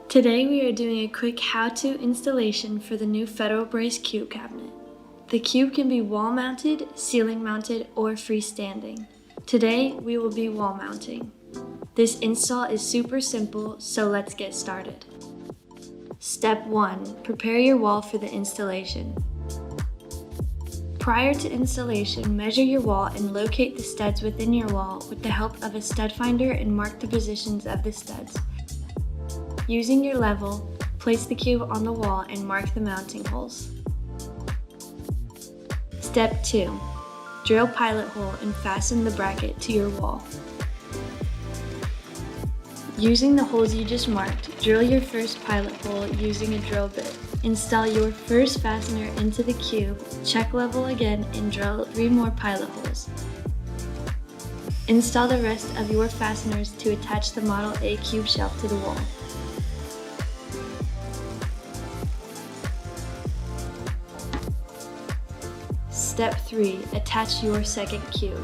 Today we are doing a quick how-to installation for the new Federal Brace cube cabinet. The cube can be wall-mounted, ceiling-mounted, or freestanding. Today we will be wall-mounting. This install is super simple, so let's get started. Step 1. Prepare your wall for the installation. Prior to installation, measure your wall and locate the studs within your wall with the help of a stud finder and mark the positions of the studs. Using your level, place the cube on the wall and mark the mounting holes. Step 2. Drill pilot hole and fasten the bracket to your wall. Using the holes you just marked, drill your first pilot hole using a drill bit. Install your first fastener into the cube, check level again, and drill 3 more pilot holes. Install the rest of your fasteners to attach the Model A cube shelf to the wall. Step 3. Attach your second cube.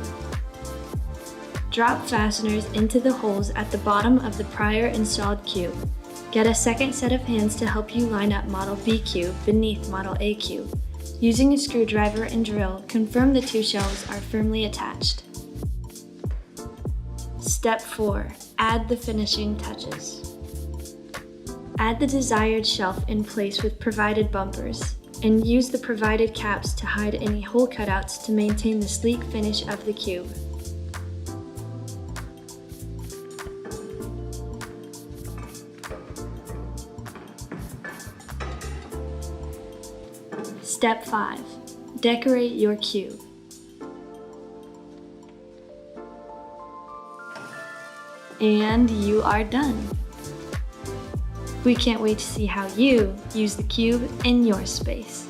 Drop fasteners into the holes at the bottom of the prior installed cube. Get a second set of hands to help you line up Model B cube beneath Model A cube. Using a screwdriver and drill, confirm the 2 shelves are firmly attached. Step 4. Add the finishing touches. Add the desired shelf in place with provided bumpers, and use the provided caps to hide any hole cutouts to maintain the sleek finish of the cube. Step 5. Decorate your cube. And you are done. We can't wait to see how you use the cube in your space.